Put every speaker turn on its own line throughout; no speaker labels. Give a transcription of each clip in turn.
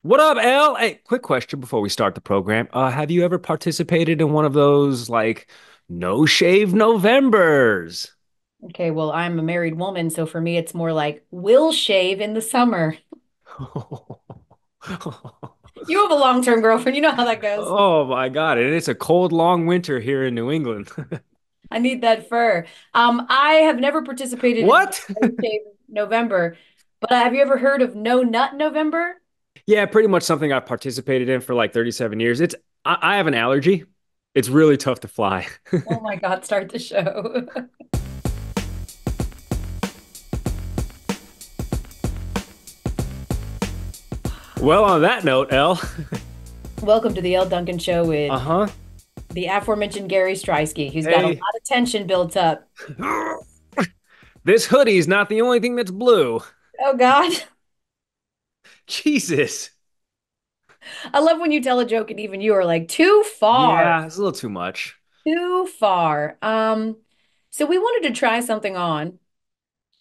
What up, Elle? Hey, quick question before we start the program. Have you ever participated in one of those like no shave Novembers?
Okay, well, I'm a married woman, so for me, it's more like will shave in the summer. You have a long-term girlfriend. You know how that goes.
Oh my God. And it's a cold, long winter here in New England.
I need that fur. I have never participated in
What?
No Shave November, but have you ever heard of No Nut November?
Yeah, pretty much something I've participated in for like 37 years. I have an allergy. It's really tough to fly.
Oh my God, start the show.
Well, on that note, Elle.
Welcome to the Elle Duncan Show with
Uh-huh.
the aforementioned Gary Striesky, who's got a
Hey.
lot of tension built up.
This hoodie's not the only thing that's blue.
Oh God.
Jesus.
I love when you tell a joke and even you are like, too far.
Yeah, it's a little too much.
Too far. So we wanted to try something on.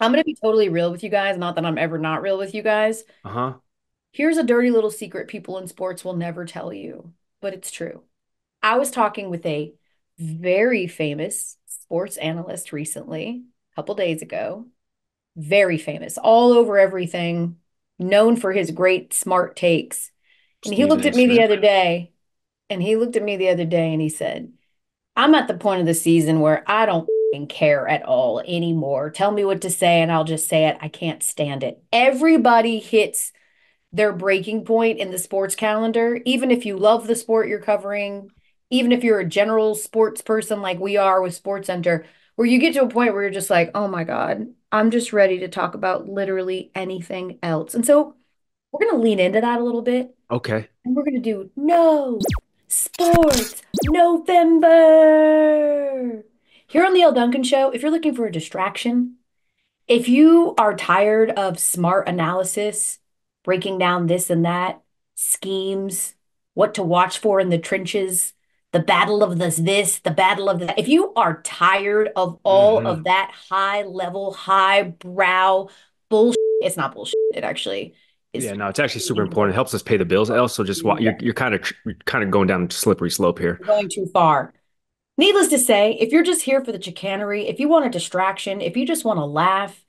I'm gonna be totally real with you guys, not that I'm ever not real with you guys.
Uh-huh.
Here's a dirty little secret people in sports will never tell you, but it's true. I was talking with a very famous sports analyst recently, a couple days ago. Very famous, all over everything, known for his great smart takes. And he
Stephen
looked
A.
at me the
Smith.
other day, and he looked at me the other day and he said, I'm at the point of the season where I don't care at all anymore. Tell me what to say and I'll just say it. I can't stand it. Everybody hits their breaking point in the sports calendar, even if you love the sport you're covering, even if you're a general sports person like we are with Sports Center, where you get to a point where you're just like, oh my God, I'm just ready to talk about literally anything else. And so we're going to lean into that a little bit
Okay.
and we're going to do no sports November. Here on the Elle Duncan Show, if you're looking for a distraction, if you are tired of smart analysis, breaking down this and that, schemes, what to watch for in the trenches, the battle of this, the battle of that, if you are tired of all
Hmm.
of that high level, high brow bullshit, it's not bullshit. It actually is.
Yeah, no, it's actually super important. It helps us pay the bills. Also, just
Yeah,
you're kind of going down a slippery slope here.
going too far. Needless to say, if you're just here for the chicanery, if you want a distraction, if you just want to laugh,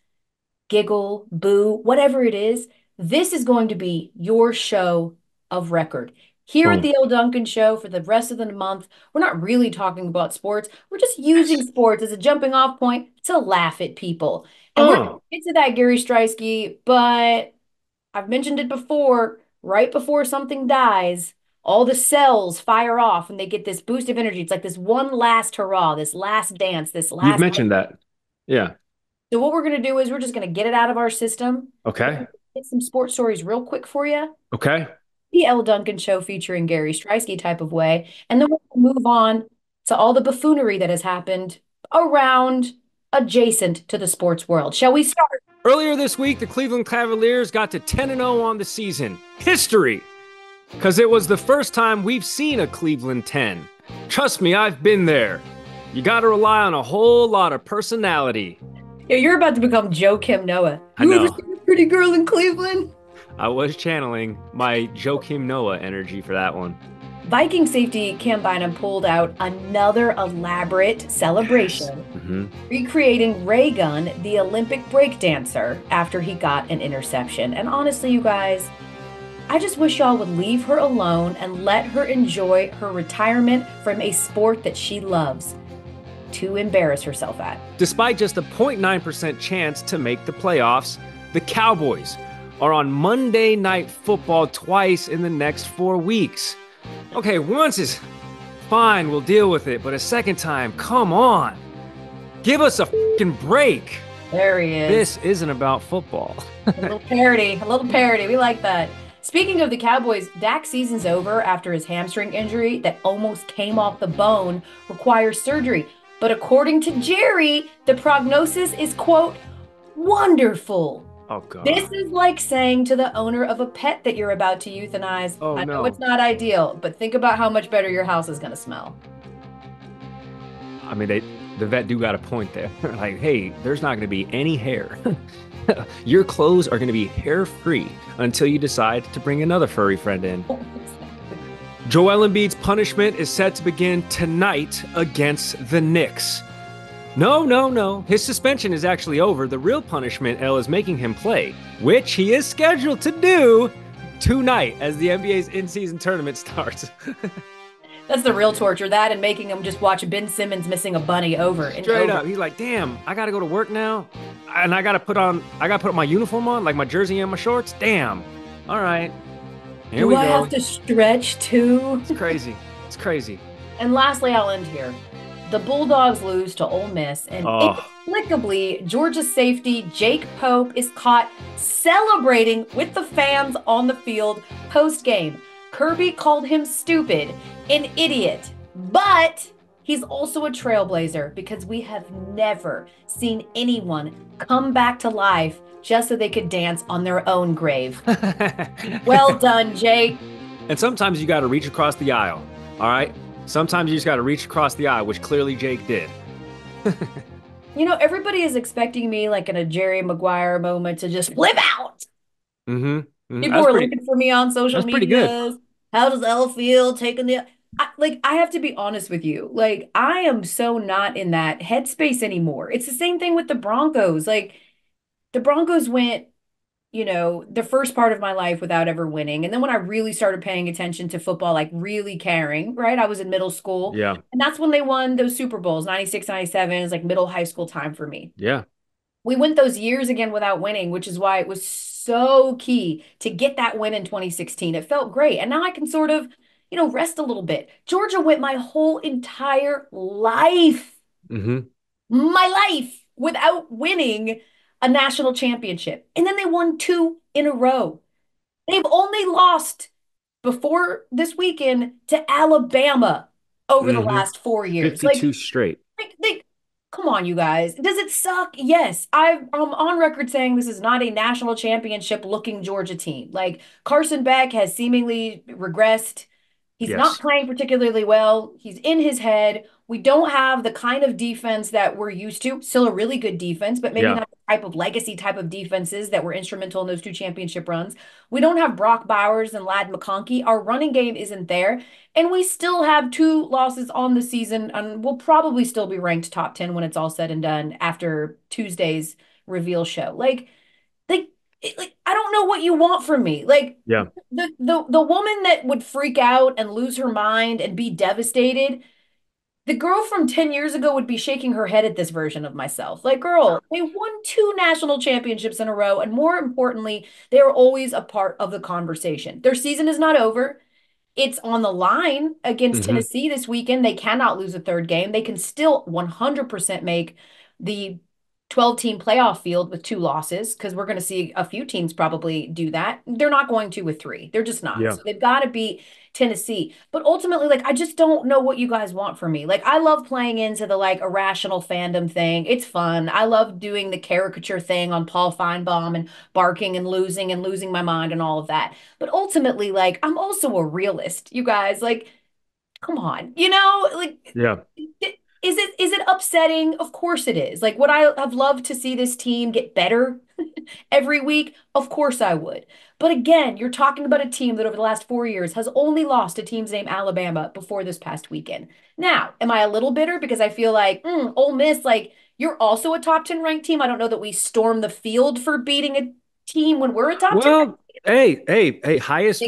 giggle, boo, whatever it is, this is going to be your show of record. Here at
Boom.
the Elle Duncan Show for the rest of the month, we're not really talking about sports. We're just using
Yes.
sports as a jumping off point to laugh at people. And we're going
Oh.
to get to that, Gary Striesky, but I've mentioned it before, right before something dies, all the cells fire off and they get this boost of energy. It's like this one last hurrah, this last dance, this
You've
last.
mentioned that. Yeah.
So what we're going to do is we're just going to get it out of our system. We're
Okay.
going to get some sports stories real quick for you.
Okay.
The Elle Duncan Show featuring Gary Striesky type of way. And then we'll move on to all the buffoonery that has happened around, adjacent to the sports world. Shall we start?
Earlier this week, the Cleveland Cavaliers got to 10-0 on the season. History. Because it was the first time we've seen a Cleveland 10. Trust me, I've been there. You got to rely on a whole lot of personality.
Yeah, you're about to become Joe Kim Noah.
I
You ever
know.
seen a pretty girl in Cleveland?
I was channeling my Joakim Noah energy for that one.
Viking safety Cam Bynum pulled out another elaborate
Yes.
celebration,
Hmm.
recreating Ray Gunn, the Olympic breakdancer, after he got an interception. And honestly, you guys, I just wish y'all would leave her alone and let her enjoy her retirement from a sport that she loves to embarrass herself at.
Despite just a 0.9% chance to make the playoffs, the Cowboys are on Monday Night Football twice in the next 4 weeks. Okay, once is fine, we'll deal with it, but a second time, come on. Give us a fucking break.
There he is.
This isn't about football.
A little parody, a little parody. We like that. Speaking of the Cowboys, Dak's season's over after his hamstring injury that almost came off the bone requires surgery. But according to Jerry, the prognosis is, quote, wonderful.
Oh,
This
God.
is like saying to the owner of a pet that you're about to euthanize,
Oh,
I know it's
no.
not ideal, but think about how much better your house is going to smell.
I mean, the vet do got a point there. Like, hey, there's not going to be any hair Your clothes are going to be hair free until you decide to bring another furry friend in. Joel Embiid's punishment is set to begin tonight against the Knicks. No, no, no. His suspension is actually over. The real punishment Elle is making him play, which he is scheduled to do tonight as the NBA's in-season tournament starts.
That's the real torture. That and making him just watch Ben Simmons missing a bunny over and
Straight
over.
up. He's like, damn, I gotta go to work now. And I gotta put my uniform on, like my jersey and my shorts. Damn. All right. Here we
Do I
go.
have to stretch too?
It's crazy. It's crazy.
And lastly, I'll end here. The Bulldogs lose to Ole Miss, and inexplicably, Georgia's safety, Jake Pope, is caught celebrating with the fans on the field post-game. Kirby called him stupid, an idiot, but he's also a trailblazer because we have never seen anyone come back to life just so they could dance on their own grave. Well done, Jake.
And sometimes you got to reach across the aisle, all right? Sometimes you just got to reach across the aisle, which clearly Jake did.
You know, everybody is expecting me, like in a Jerry Maguire moment, to just flip out.
Mm-hmm. Mm-hmm.
People are looking for me on social media.
Pretty good.
How does Elle feel taking the... I have to be honest with you. Like, I am so not in that headspace anymore. It's the same thing with the Broncos. Like, the Broncos went, the first part of my life without ever winning. And then when I really started paying attention to football, like really caring, right? I was in middle school.
Yeah.
And that's when they won those Super Bowls, 96, 97 is like middle high school time for me.
Yeah.
We went those years again without winning, which is why it was so key to get that win in 2016. It felt great. And now I can sort of, rest a little bit. Georgia went my whole entire life, my life without winning a national championship. And then they won 2 in a row. They've only lost before this weekend to Alabama over the last 4 years.
52 straight.
Come on, you guys. Does it suck? Yes. I'm on record saying this is not a national championship looking Georgia team. Like Carson Beck has seemingly regressed. He's not playing particularly well. He's in his head. We don't have the kind of defense that we're used to. Still a really good defense, but maybe not the type of legacy type of defenses that were instrumental in those 2 championship runs. We don't have Brock Bowers and Ladd McConkey. Our running game isn't there. And we still have 2 losses on the season, and we'll probably still be ranked top 10 when it's all said and done after Tuesday's reveal show. Like I don't know what you want from me. Like the woman that would freak out and lose her mind and be devastated, the girl from 10 years ago would be shaking her head at this version of myself. Like, girl, they won 2 national championships in a row. And more importantly, they're always a part of the conversation. Their season is not over. It's on the line against Tennessee this weekend. They cannot lose a 3rd game. They can still 100% make the 12-team playoff field with 2 losses, because we're going to see a few teams probably do that. They're not going to with 3. They're just not. So they've got to beat Tennessee. But ultimately, like, I just don't know what you guys want from me. Like, I love playing into the, like, irrational fandom thing. It's fun. I love doing the caricature thing on Paul Feinbaum and barking and losing my mind and all of that. But ultimately, like, I'm also a realist, you guys. Like, come on. Is it upsetting? Of course it is. Like, would I have loved to see this team get better every week? Of course I would. But again, you're talking about a team that over the last 4 years has only lost to teams named Alabama before this past weekend. Now, am I a little bitter because I feel like, Ole Miss, like, you're also a top 10 ranked team. I don't know that we storm the field for beating a team when we're a top 10 ranked team.
Hey, highest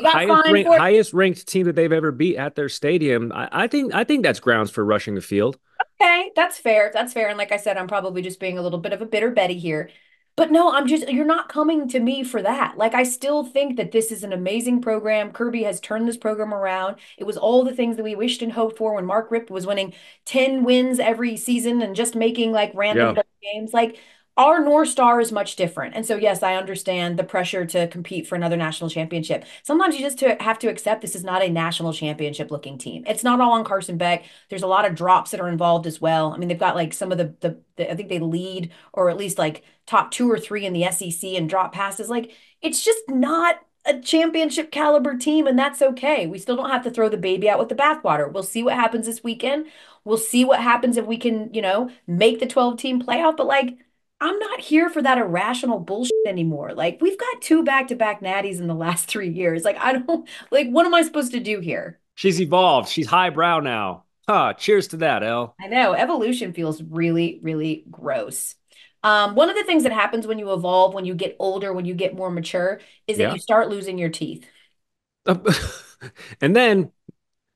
ranked team that they've ever beat at their stadium. I think that's grounds for rushing the field.
Okay, that's fair. That's fair. And like I said, I'm probably just being a little bit of a bitter Betty here. But no, you're not coming to me for that. Like, I still think that this is an amazing program. Kirby has turned this program around. It was all the things that we wished and hoped for when Mark Ripp was winning 10 wins every season and just making like random games. Like, our North Star is much different. And so, yes, I understand the pressure to compete for another national championship. Sometimes you just have to accept this is not a national championship looking team. It's not all on Carson Beck. There's a lot of drops that are involved as well. I mean, they've got like some of the I think they lead, or at least like top 2 or 3 in the SEC in drop passes. Like, it's just not a championship caliber team, and that's okay. We still don't have to throw the baby out with the bathwater. We'll see what happens this weekend. We'll see what happens if we can, make the 12-team playoff. But like, I'm not here for that irrational bullshit anymore. Like, we've got two back-to-back natties in the last 3 years. Like, I don't, like, what am I supposed to do here?
She's evolved. She's highbrow now. Huh. Cheers to that, Elle.
I know evolution feels really, really gross. One of the things that happens when you evolve, when you get older, when you get more mature, is that
Yeah.
you start losing your teeth.
And then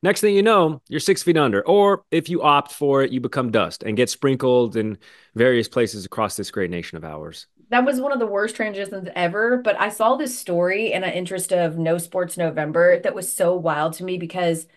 next thing you know, you're 6 feet under. Or if you opt for it, you become dust and get sprinkled in various places across this great nation of ours.
That was one of the worst transitions ever, but I saw this story in an interest of No Sports November that was so wild to me because,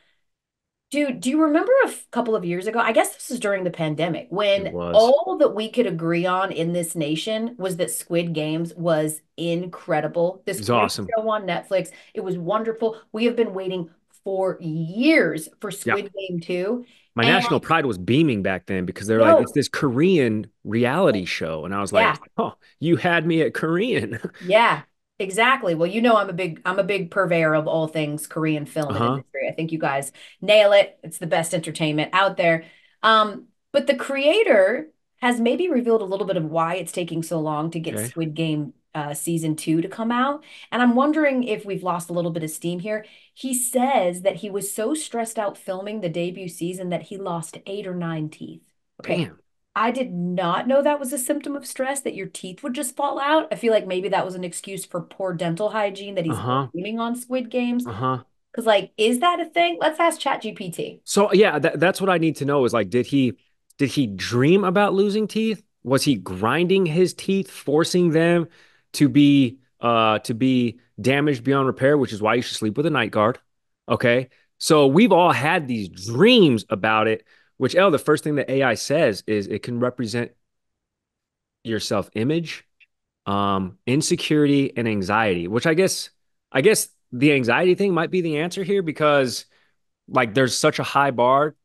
dude, do you remember couple of years ago? I guess this was during the pandemic
It
when
was.
all that we could agree on in this nation was that Squid Games was incredible. This
It's
great
awesome.
show on Netflix. It was wonderful. We have been waiting for years for
Yeah.
Squid Game 2.
My
And
national pride was beaming back then because they're like, it's
no,
this Korean reality show. And I was like,
yeah.
oh, you had me at Korean.
Yeah, exactly. Well, you know, I'm a big purveyor of all things Korean film and
Uh-huh.
industry. I think you guys nail it. It's the best entertainment out there. But the creator has maybe revealed a little bit of why it's taking so long to get
Okay.
Squid Game season 2 to come out. And I'm wondering if we've lost a little bit of steam here. He says that he was so stressed out filming the debut season that he lost 8 or 9 teeth. Okay.
Damn.
I did not know that was a symptom of stress, that your teeth would just fall out. I feel like maybe that was an excuse for poor dental hygiene that he's
Uh-huh.
blaming on Squid Games.
Uh-huh.
Because, like, is that a thing? Let's ask ChatGPT.
So yeah, that's what I need to know is like, did he dream about losing teeth? Was he grinding his teeth, forcing them to be damaged beyond repair, which is why you should sleep with a night guard. Okay. So we've all had these dreams about it, which the first thing that AI says is it can represent your self-image, insecurity, and anxiety, which I guess the anxiety thing might be the answer here because like there's such a high bar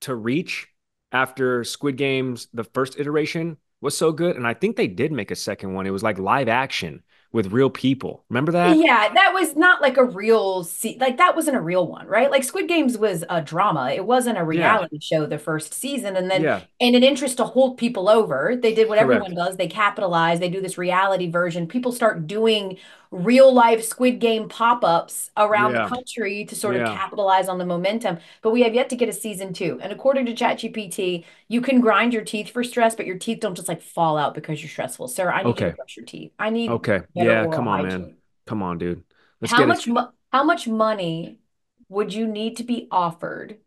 to reach after Squid Game's the first iteration was so good. And I think they did make a second one. It was like live action with real people. Remember that?
Yeah, that was not like a real like that wasn't a real one, right? Like Squid Games was a drama. It wasn't a
Yeah.
reality show the first season. And then
Yeah.
in an interest to hold people over, they did what everyone
Correct.
does. They capitalize, they do this reality version. People start doing real life Squid Game pop-ups around the
Yeah.
country to sort of
Yeah.
capitalize on the momentum. But we have yet to get a season 2. And according to ChatGPT, you can grind your teeth for stress, but your teeth don't just like fall out because you're stressful. Sir, I need you to
Okay.
brush your teeth. I need
Okay.
better
Yeah.
oral
Come on, man.
hygiene.
Come on, dude. Let's
How
get it.
much how much money would you need to be offered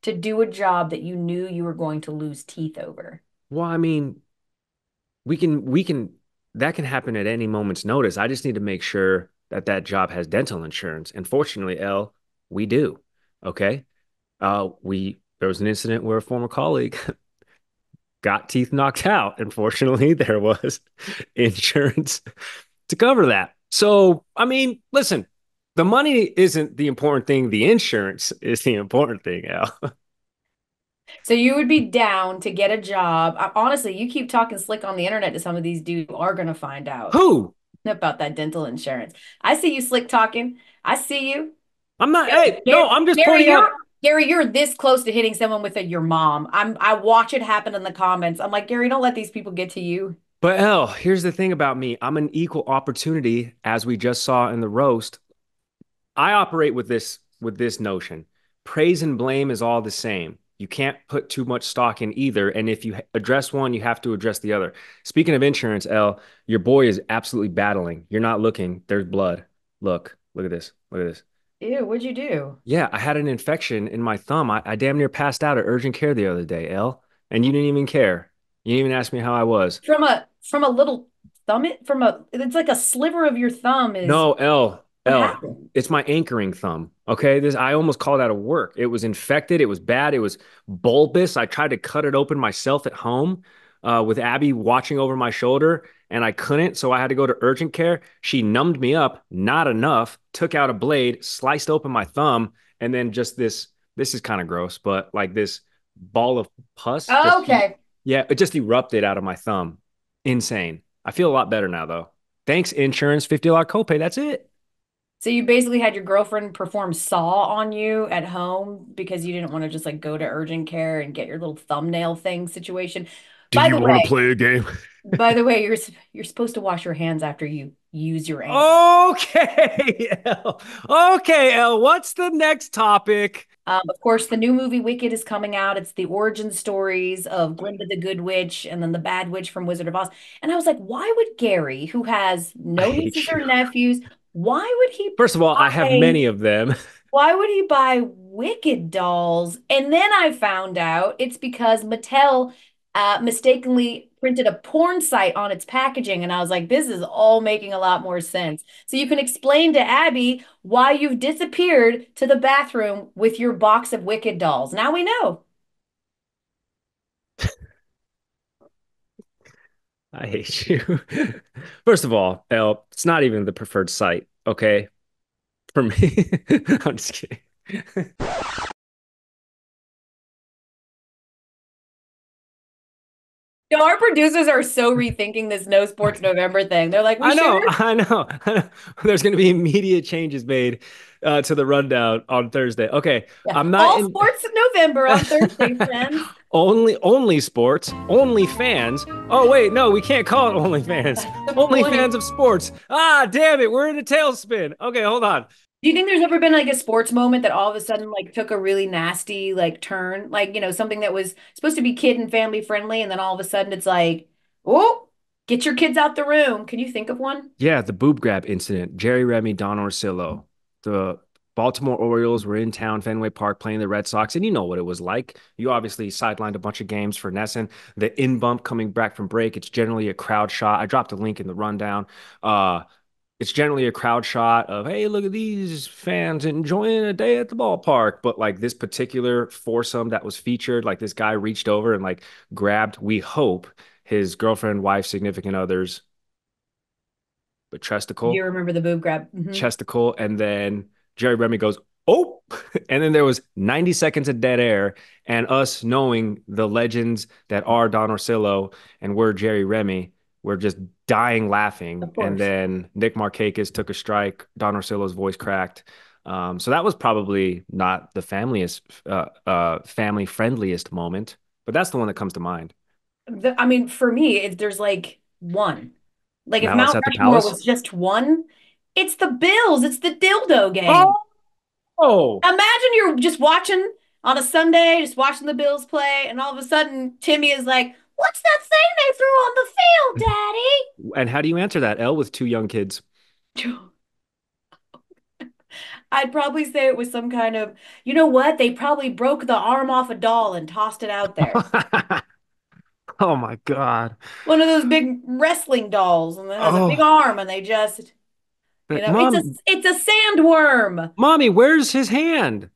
to do a job that you knew you were going to lose teeth over?
Well, I mean, we can that can happen at any moment's notice. I just need to make sure that that job has dental insurance. And fortunately, Elle, we do. Okay. We there was an incident where a former colleague got teeth knocked out. And fortunately, there was insurance to cover that. So, I mean, listen, the money isn't the important thing. The insurance is the important thing, Al.
So you would be down to get a job. Honestly, you keep talking slick on the internet to some of these dudes who are going to find out
Who?
about that dental insurance. I see you slick talking. I see you.
I'm not,
Gary,
hey, no, I'm just
Gary,
pointing out.
you're this close to hitting someone with your mom. I watch it happen in the comments. I'm like, Gary, don't let these people get to you.
But Al, here's the thing about me. I'm an equal opportunity, as we just saw in the roast. I operate with this notion. Praise and blame is all the same. You can't put too much stock in either. And if you address one, you have to address the other. Speaking of insurance, Elle, your boy is absolutely battling. You're not looking. There's blood. Look at this. Look at this.
Ew, what'd you do?
Yeah, I had an infection in my thumb. I damn near passed out at urgent care the other day, Elle. And you didn't even care. You didn't even ask me how I was.
From a little thumb it from a it's like a sliver of your thumb is
No, L,
what
L.
happened?
It's my anchoring thumb. Okay. This I almost called out of work. It was infected. It was bad. It was bulbous. I tried to cut it open myself at home, with Abby watching over my shoulder, and I couldn't. So I had to go to urgent care. She numbed me up, not enough, took out a blade, sliced open my thumb, and then just this is kind of gross, but like this ball of pus just
Okay.
yeah, it just erupted out of my thumb. Insane. I feel a lot better now though. Thanks, insurance, $50 copay. That's it.
So you basically had your girlfriend perform Saw on you at home because you didn't want to just like go to urgent care and get your little thumbnail thing situation.
Do
By
you
the
want to
way,
play a game?
By the way, you're supposed to wash your hands after you use your ankle.
Okay, Elle. Okay, Elle. What's the next topic?
Of course, the new movie Wicked is coming out. It's the origin stories of Glinda the Good Witch and then the Bad Witch from Wizard of Oz. And I was like, why would Gary, who has
I
no nieces
hate you.
or nephews, why would he
First of all, I have
buy
many of them.
why would he buy Wicked dolls? And then I found out it's because Mattel mistakenly printed a porn site on its packaging. And I was like, this is all making a lot more sense. So you can explain to Abby why you've disappeared to the bathroom with your box of Wicked dolls. Now we know.
I hate you. First of all, Elle, it's not even the preferred site, okay? For me. I'm just kidding.
Our producers are so rethinking this No Sports November thing. They're like, we
I
sure?
know, I know. There's going to be immediate changes made to the rundown on Thursday. Okay,
Yeah.
I'm not
All
in
sports November on Thursday, friends.
only sports, only fans. Oh wait, no, we can't call it only fans.
That's the
Only
point.
fans of sports. Ah, damn it, we're in a tailspin. Okay, hold on.
Do you think there's ever been like a sports moment that all of a sudden like took a really nasty like turn? Like, something that was supposed to be kid and family friendly, and then all of a sudden it's like, oh, get your kids out the room. Can you think of one?
Yeah, the boob grab incident. Jerry Remy, Don Orsillo. The Baltimore Orioles were in town, Fenway Park, playing the Red Sox, and you know what it was like. You obviously sidelined a bunch of games for Nesson. The in bump coming back from break, it's generally a crowd shot. I dropped a link in the rundown. It's generally a crowd shot of, hey, look at these fans enjoying a day at the ballpark. But like this particular foursome that was featured, like this guy reached over and like grabbed, we hope, his girlfriend, wife, significant others, but
Do
chesticle,
you remember the boob grab?
chesticle, and then Jerry Remy goes, oh, and then there was 90 seconds of dead air, and us knowing the legends that are Don Orsillo and we're Jerry Remy, we're just dying laughing.
Of
And
course.
then Nick Markakis took a strike. Don Orsillo's voice cracked. So that was probably not the family friendliest moment, but that's the one that comes to mind.
I mean, for me, if there's like one, like if
Malice
Mount
at the
Rushmore
Palace.
was just one, it's the Bills, it's the dildo gang.
Oh,
Imagine you're just watching on a Sunday, just watching the Bills play, and all of a sudden Timmy is like, "What's that thing they threw on the field,
and how do you answer that, Elle, with two young kids?
Daddy?" I'd probably say it was some kind of, you know what? They probably broke the arm off a doll and tossed it out there.
Oh my God.
One of those big wrestling dolls, and it has a big
Oh,
arm, and they just,
but
it's a sandworm.
mommy, where's his hand?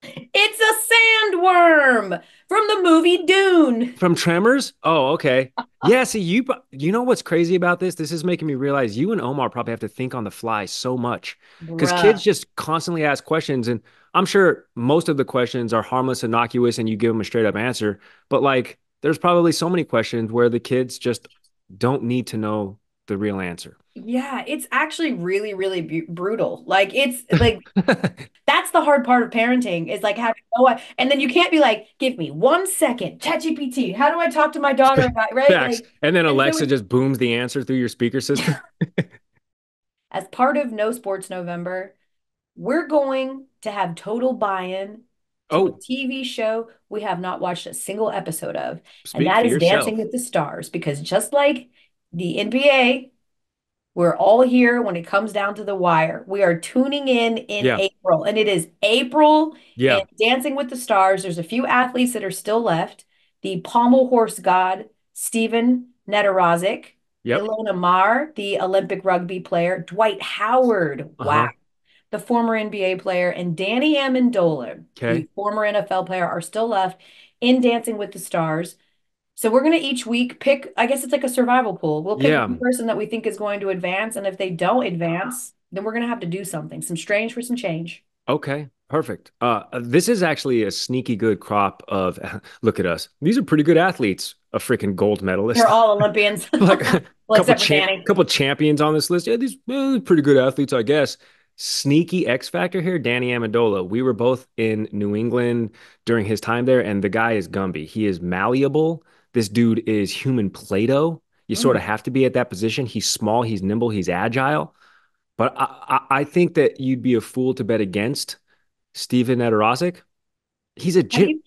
It's a sandworm from the movie Dune.
From Tremors? Oh, okay. Yeah, see, you know what's crazy about this? This is making me realize you and Omar probably have to think on the fly so much because kids
Bruh.
just constantly ask questions, and I'm sure most of the questions are harmless, innocuous, and you give them a straight up answer. But like, there's probably so many questions where the kids just don't need to know the real answer.
Yeah, it's actually really, really brutal. Like it's like that's the hard part of parenting is like having and then you can't be like, give me 1 second, ChatGPT. How do I talk to my daughter about right?
Facts.
Like,
And then
and so
Alexa just booms the answer through your speaker system.
as part of No Sports November, we're going to have total buy-in to a
Oh,
TV show we have not watched a single episode of, and
speak
that
for
is Dancing
yourself.
with the Stars. Because just like the NBA, we're all here when it comes down to the wire. We are tuning in
Yeah.
April, and it is April and
Yeah.
Dancing with the Stars. There's a few athletes that are still left. The pommel horse god, Steven Nedorozic,
Yep.
Ilona Maher, the Olympic rugby player, Dwight Howard, wow,
Uh-huh.
the former NBA player, and Danny Amendola,
Okay.
the former NFL player, are still left in Dancing with the Stars. So we're going to each week pick, I guess it's like a survival pool. We'll pick
Yeah.
one person that we think is going to advance. And if they don't advance, then we're going to have to do something, some strange for some change.
Okay. Perfect. This is actually a sneaky good crop of look at us. These are pretty good athletes. A freaking gold
They're
medalist.
all Olympians.
Like a
Well, except for Danny.
couple champions on this list. Yeah, these pretty good athletes, I guess. Sneaky X factor here, Danny Amendola. We were both in New England during his time there, and the guy is Gumby. He is malleable. this dude is human Play-Doh. You sort
Mm.
of have to be at that position. He's small, he's nimble, he's agile. But I think that you'd be a fool to bet against Steven Nedorosik. He's a
Have
gym.
you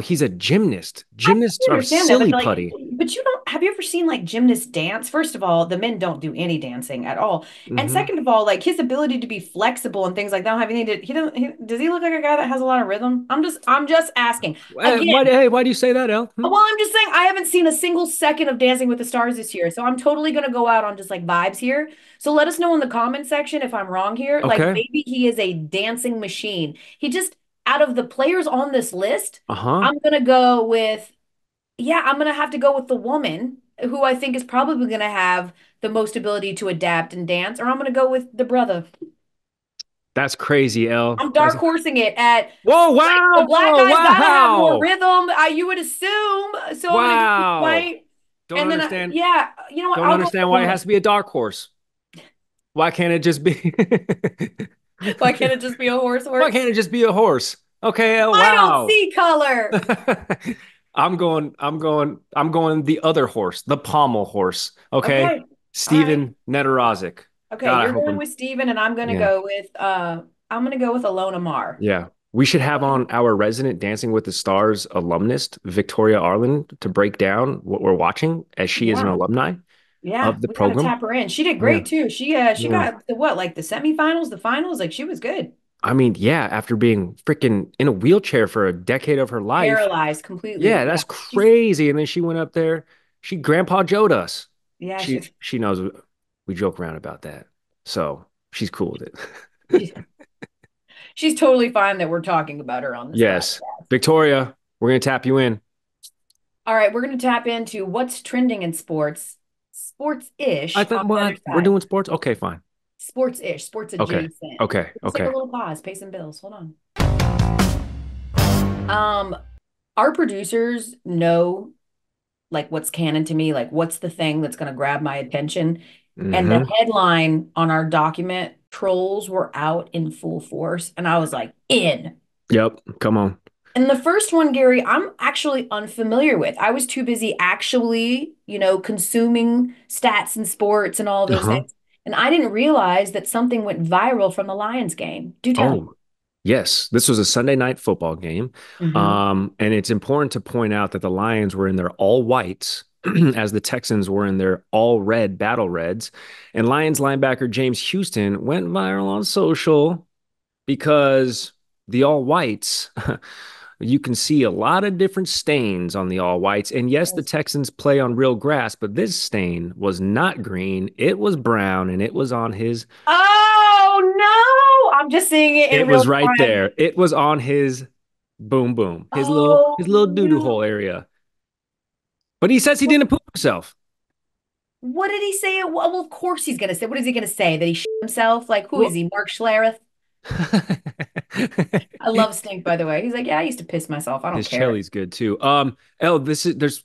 He's a gymnast.
I
Gymnasts are
understand that, but
silly
like,
putty.
but you don't have you ever seen like gymnasts dance? First of all, the men don't do any dancing at all. And
Hmm.
second of all, like his ability to be flexible and things like that, don't have anything to he doesn't does he look like a guy that has a lot of rhythm? I'm just asking. Again,
Why do you say that, El? Hmm?
well, I'm just saying I haven't seen a single second of Dancing with the Stars this year. So I'm totally gonna go out on just like vibes here. So let us know in the comment section if I'm wrong here. Like
Okay.
maybe he is a dancing machine. He just out of the players on this list,
Uh-huh.
I'm gonna go with yeah, I'm gonna have to go with the woman who I think is probably gonna have the most ability to adapt and dance, or I'm gonna go with the brother.
That's crazy, El.
I'm dark horsing it at
Whoa,
like the
wow,
black guy's gotta have more
wow.
rhythm. You would assume. So I'm gonna go with
Wow.
white.
Don't
And then
understand.
yeah, you know what?
Don't
I'll go with the
understand why it has
woman.
to be a dark horse. Why can't it just be
Why can't it just be a horse
Why
horse?
can't it just be a horse? Okay, El,
I don't
wow.
see color.
I'm going the other horse, the pommel horse. Okay.
Okay. All right.
Steven Nedorosik.
Okay,
God, I
you're
hope
going
him.
with Steven and
Yeah.
I'm gonna go with Alona Mar.
Yeah. We should have on our resident Dancing with the Stars alumnist, Victoria Arlen, to break down what we're watching as she is an
Yeah.
alumni
Yeah,
of the
we got to
program.
tap her in. She did
Yeah.
great too. She
Yeah.
got the what, like the semifinals, the finals, like she was good.
I mean, yeah, after being freaking in a wheelchair for a decade of her life.
Paralyzed completely.
Yeah,
Yeah.
that's crazy. And then she went up there. She Grandpa Joe'd us.
Yeah,
She knows we joke around about that. So she's cool with it.
she's she's totally fine that we're talking about her on this
Yes.
podcast.
Victoria, we're gonna tap you in.
All right, we're going to tap into what's trending in sports,
I
sports-ish on
thought
the other
we're
side.
doing sports. Okay, fine.
Sports-ish, sports
Okay.
adjacent.
Okay.
Let's take a
Okay.
little pause, pay some bills. Hold on. Um, our producers know like what's canon to me, like what's the thing that's going to grab my attention. And the
Hmm.
headline on our document, trolls were out in full force. And I was like, in.
Yep. Come on.
And the first one, Gary, I'm actually unfamiliar with. I was too busy actually, consuming stats and sports and all of those
Uh-huh.
things. And I didn't realize that something went viral from the Lions game. Do tell.
Oh, yes. This was a Sunday night football game.
Hmm.
And it's important to point out that the Lions were in their all whites as the Texans were in their all red battle reds. And Lions linebacker James Houston went viral on social because the all whites, you can see a lot of different stains on the all whites. And yes, the Texans play on real grass, but this stain was not green. It was brown and it was on his,
Oh no! I'm just seeing it in
it
real
was right
time.
there. It was on his boom boom,
Oh
his little doo-doo hole
no.
area. But he says he didn't poop himself.
What did he say? Well, of course he's gonna say. What is he gonna say? That he shit himself? Like, who is
Well,
he? Mark Schlereth? I love Stink, by the way. He's like, yeah, I used to piss myself. I don't
his
care.
chili's good too. El, this is there's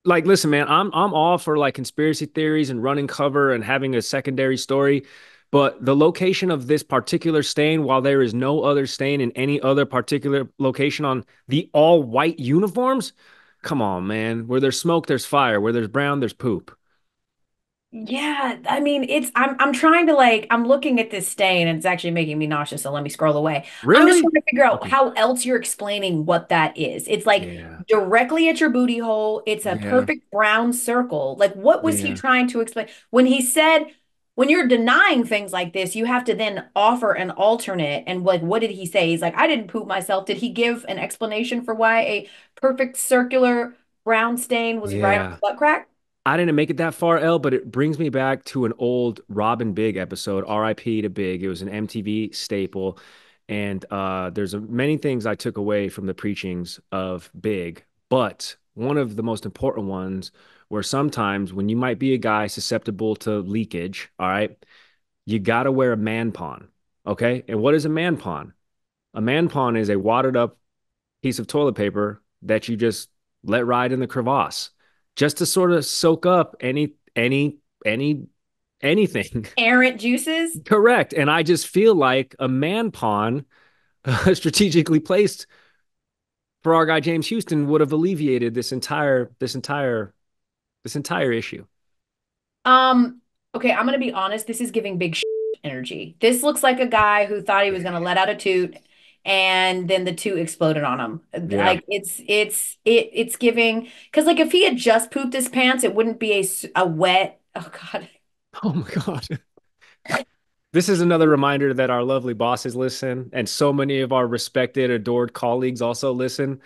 like listen, man, I'm all for like conspiracy theories and running cover and having a secondary story, but the location of this particular stain, while there is no other stain in any other particular location on the all white uniforms, come on, man. Where there's smoke, there's fire. Where there's brown, there's poop.
Yeah, I mean, I'm trying to like I'm looking at this stain and it's actually making me nauseous, so let me scroll away. I'm just
Really?
trying to figure out
Okay.
how else you're explaining what that is. It's like
Yeah.
directly at your booty hole. It's a
Yeah.
perfect brown circle. Like what was he
Yeah.
trying to explain when he said when you're denying things like this, you have to then offer an alternate. And like, what did he say? He's like, I didn't poop myself. Did he give an explanation for why a perfect circular brown stain was right on
Yeah.
the butt crack?
I didn't make it that far, L, but it brings me back to an old Robin Big episode, RIP to Big. It was an MTV staple. And there's many things I took away from the preachings of Big, but one of the most important ones were sometimes when you might be a guy susceptible to leakage, all right, you got to wear a man pawn. Okay. And what is a man pawn? A man pawn is a watered up piece of toilet paper that you just let ride in the crevasse just to sort of soak up any anything.
Errant juices?
Correct. And I just feel like a man pawn strategically placed for our guy James Houston would have alleviated this entire issue.
Um, okay, I'm gonna be honest. This is giving big energy. This looks like a guy who thought he was gonna let out a toot, and then the toot exploded on him.
Yeah.
Like it's giving because like if he had just pooped his pants, it wouldn't be a wet. Oh God.
Oh my God. This is another reminder that our lovely bosses listen, and so many of our respected, adored colleagues also listen.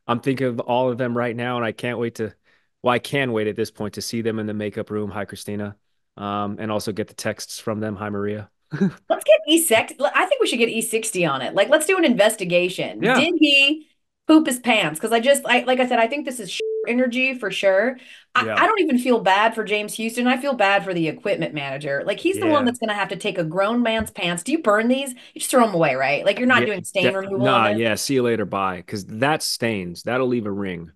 I'm thinking of all of them right now, and I can wait at this point to see them in the makeup room. Hi, Christina. And also get the texts from them. Hi, Maria.
Let's get E6. I think we should get E60 on it. Like, let's do an investigation.
Yeah.
Did he poop his pants? Because like I said, I think this is energy for sure.
Yeah.
I don't even feel bad for James Houston. I feel bad for the equipment manager. Like, he's the one
Yeah.
that's going to have to take a grown man's pants. Do you burn these? You just throw them away, right? Like, you're not
Yeah.
doing stain removal on
Nah,
this.
yeah. See you later. Bye. Because that stains. That'll leave a ring.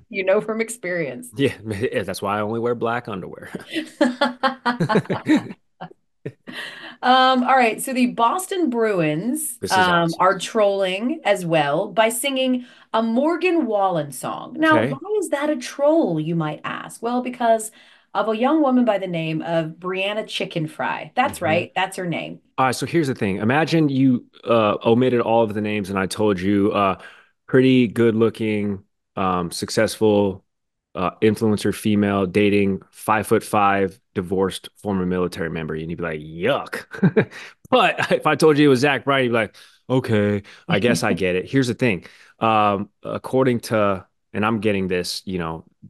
You know from experience.
Yeah. That's why I only wear black underwear.
All right, so the Boston Bruins
This is awesome.
are trolling as well by singing a Morgan Wallen song. Now,
Okay.
why is that a troll, you might ask? Well, because of a young woman by the name of Brianna Chickenfry. That's
Mhm.
right, that's her name.
All right, so here's the thing. Imagine you omitted all of the names and I told you pretty good looking, successful influencer female dating 5'5", divorced former military member, and you'd be like, yuck. But if I told you it was Zach Bryan, you'd be like, okay, I guess I get it. Here's the thing. According to, and I'm getting this,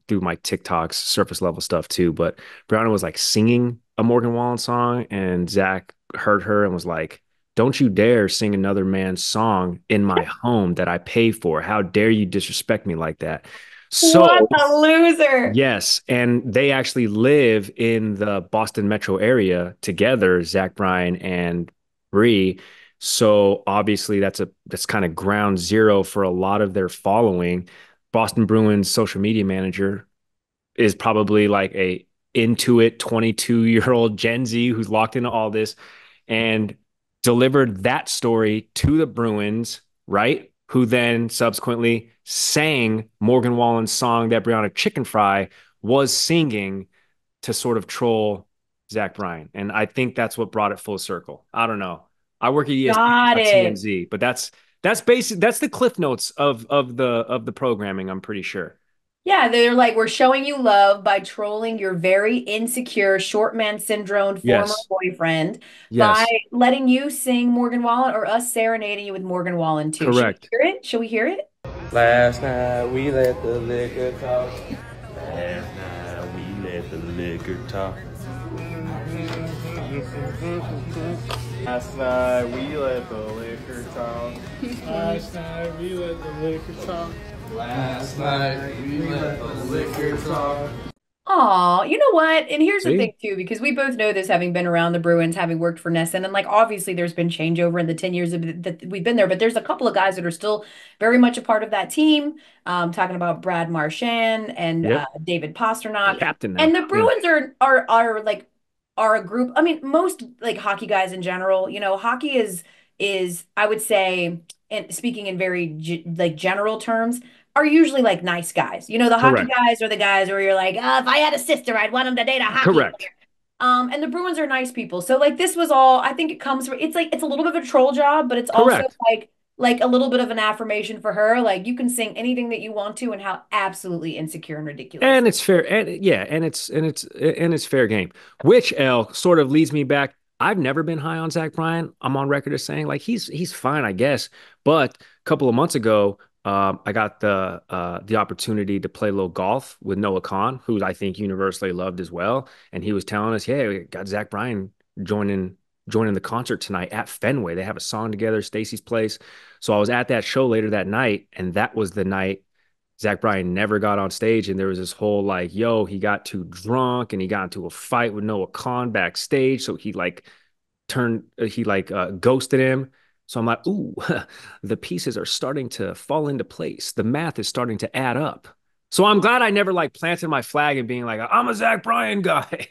through my TikToks, surface level stuff too, but Brianna was like singing a Morgan Wallen song, and Zach heard her and was like, "Don't you dare sing another man's song in my home that I pay for. How dare you disrespect me like that?"
What
So,
a loser.
yes, and they actually live in the Boston metro area together, Zach Bryan and Bree. So obviously that's kind of ground zero for a lot of their following. Boston Bruins social media manager is probably like a into it 22-year-old Gen Z who's locked into all this and delivered that story to the Bruins, right? Who then subsequently sang Morgan Wallen's song that Brianna Chickenfry was singing to sort of troll Zach Bryan. And I think that's what brought it full circle. I don't know. I work at ESPN,
Got
not
it.
TMZ, but that's the cliff notes of the programming, I'm pretty sure.
Yeah, they're like, we're showing you love by trolling your very insecure short man syndrome former
Yes.
boyfriend by
Yes.
letting you sing Morgan Wallen or us serenading you with Morgan Wallen too. Should we
Correct.
hear it? Should we hear it?
Last night we let the liquor talk. Last night we let the liquor talk. Last night we let the liquor talk. Last night we let the liquor talk. Last night we let the liquor talk.
Aw, you know what? And here's the
See?
thing too, because we both know this, having been around the Bruins, having worked for Nesson, and like obviously there's been changeover in the 10 years that we've been there, but there's a couple of guys that are still very much a part of that team. Talking about Brad Marchand and
Yep.
David Pastrnak.
Captain
And
now.
the
Yeah.
Bruins are like are a group. I mean, most like hockey guys in general, hockey is I would say, and speaking in very like general terms, are usually like nice guys. The hockey
Correct.
guys are the guys where you're like, if I had a sister, I'd want him to date a hockey
Correct.
player. And the Bruins are nice people. So like this was all, I think it comes from, it's like it's a little bit of a troll job, but it's also
Correct.
like a little bit of an affirmation for her. Like you can sing anything that you want to and how absolutely insecure and ridiculous.
And it's fair. And yeah, and it's fair game. Which L sort of leads me back. I've never been high on Zach Bryan. I'm on record as saying like he's fine, I guess. But a couple of months ago, I got the opportunity to play a little golf with Noah Khan, who I think universally loved as well. And he was telling us, "Yeah, we got Zach Bryan joining the concert tonight at Fenway. They have a song together, Stacy's Place." So I was at that show later that night, and that was the night Zach Bryan never got on stage. And there was this whole like, yo, he got too drunk and he got into a fight with Noah Khan backstage. So he ghosted him. So I'm like, ooh, the pieces are starting to fall into place. The math is starting to add up. So I'm glad I never like planted my flag and being like, I'm a Zach Bryan guy.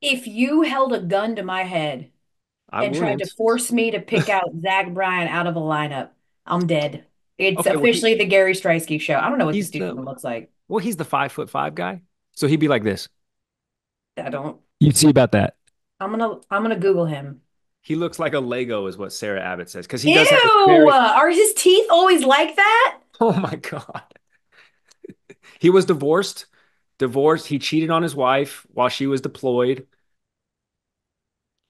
If you held a gun to my head
I
and tried to
wouldn't.
force me to pick out Zach Bryan out of a lineup, I'm dead. It's
Okay, well
officially the Gary Streisky show. I don't know what this
he's
dude
the
even looks like.
he's the 5'5" guy. So he'd be like this.
I don't.
You'd see about that.
I'm gonna Google him.
He looks like a Lego, is what Sarah Abbott says, because he does have a
Ew!
very.
Are his teeth always like that?
Oh my God. He was divorced. Divorced. He cheated on his wife while she was deployed.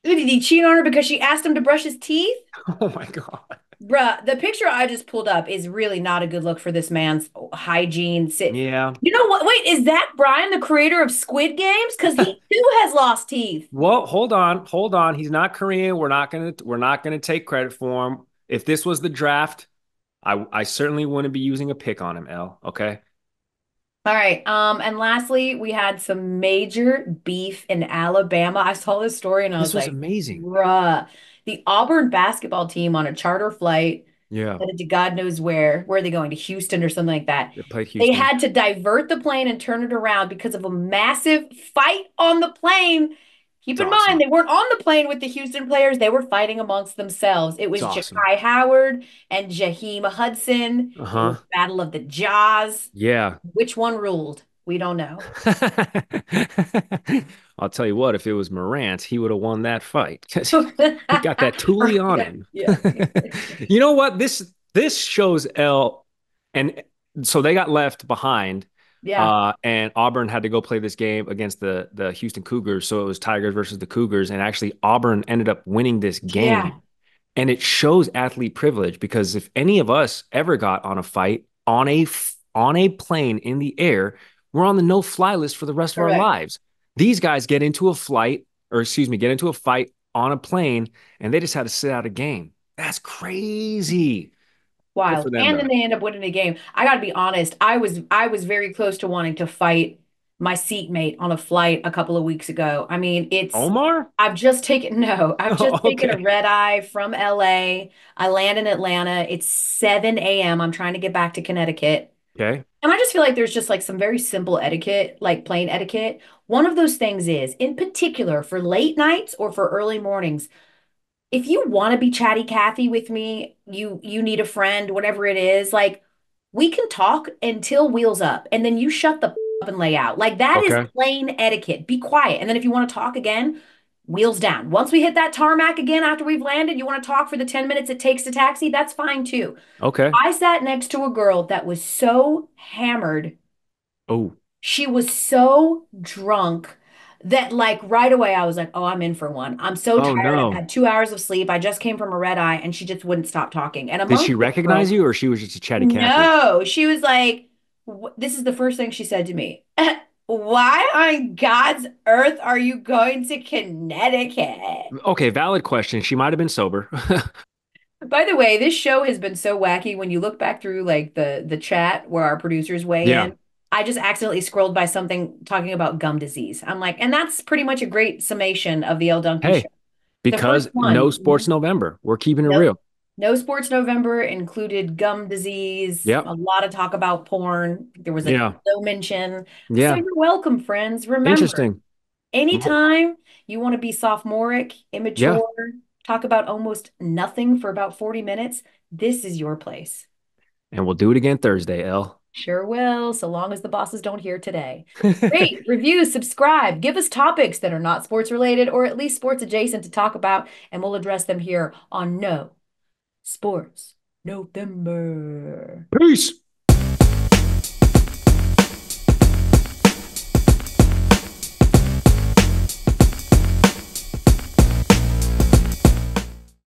Did he cheat on her because she asked him to brush his teeth?
Oh my God.
Bruh, the picture I just pulled up is really not a good look for this man's hygiene. Sit.
Yeah.
You know what? Wait, is that Brian, the creator of Squid Games? Because he too has lost teeth.
Well, hold on, hold on. He's not Korean. We're not gonna take credit for him. If this was the draft, I certainly wouldn't be using a pick on him, L. Okay.
All right. And lastly, we had some major beef in Alabama. I saw this story and I
This
was
was
like,
amazing.
bruh, the Auburn basketball team on a charter flight
Yeah.
headed to God knows where. Where are they going? To Houston or something like that.
They played
They
Houston.
had to divert the plane and turn it around because of a massive fight on the plane. Keep
It's
in mind,
awesome.
they weren't on the plane with the Houston players. They were fighting amongst themselves. It
It's
was
awesome.
Ja'Kai Howard and Jaheim Hudson. It was
Uh-huh.
Battle of the Jaws.
Yeah.
Which one ruled? We don't know.
I'll tell you what, if it was Morant, he would have won that fight because he got that Thule on
Yeah,
him.
yeah.
You know what? This shows L, and so they got left behind,
Yeah.
and Auburn had to go play this game against the Houston Cougars. So it was Tigers versus the Cougars, and actually Auburn ended up winning this
Yeah.
game. And it shows athlete privilege because if any of us ever got on a fight on a plane in the air, we're on the no-fly list for the rest of our
Correct.
lives. These guys get into a flight, or excuse me, get into a fight on a plane, and they just had to sit out a game. That's crazy. Good for
Wild.
them
And then
though.
they end up winning a game. I gotta be honest, I was very close to wanting to fight my seatmate on a flight a couple of weeks ago. I mean,
Omar?
I've just taken a
Okay.
red eye from LA. I land in Atlanta. It's 7 a.m. I'm trying to get back to Connecticut.
Okay.
And I just feel like there's just like some very simple etiquette, like plane etiquette. One of those things is, in particular, for late nights or for early mornings, if you want to be chatty Cathy with me, you need a friend, whatever it is, like we can talk until wheels up and then you shut the up and lay out. Like that is
Okay.
plain etiquette. Be quiet. And then if you want to talk again, wheels down. Once we hit that tarmac again after we've landed, you want to talk for the 10 minutes it takes to taxi, that's fine too.
Okay.
I sat next to a girl that was so hammered,
Oh.
she was so drunk that like right away I was like, oh, I'm in for one. I'm so
Oh
tired. I've
no.
had 2 hours of sleep. I just came from a red eye and she just wouldn't stop talking. And
Did she
amongst the
recognize
girls,
you or she was just a chatty Cathy?
no, she was like, this is the first thing she said to me. Why on God's earth are you going to Connecticut?
Okay, valid question. She might have been sober.
By the way, this show has been so wacky when you look back through like the chat where our producers weigh
Yeah.
in. I just accidentally scrolled by something talking about gum disease. I'm like, and that's pretty much a great summation of the Elle Duncan show.
Hey,
The first
because no
one,
sports November. We're keeping it
no,
real.
no sports November included gum disease,
Yep.
a lot of talk about porn. There was a
Yeah.
no mention. So
Yeah.
you're welcome, friends. Remember,
Interesting. Well,
anytime you want to be sophomoric,
yeah.
immature, talk about almost nothing for about 40 minutes, this is your place.
And we'll do it again Thursday, Elle.
Sure will, so long as the bosses don't hear today. Rate, review, subscribe, give us topics that are not sports related or at least sports adjacent to talk about, and we'll address them here on No Sports November.
Peace.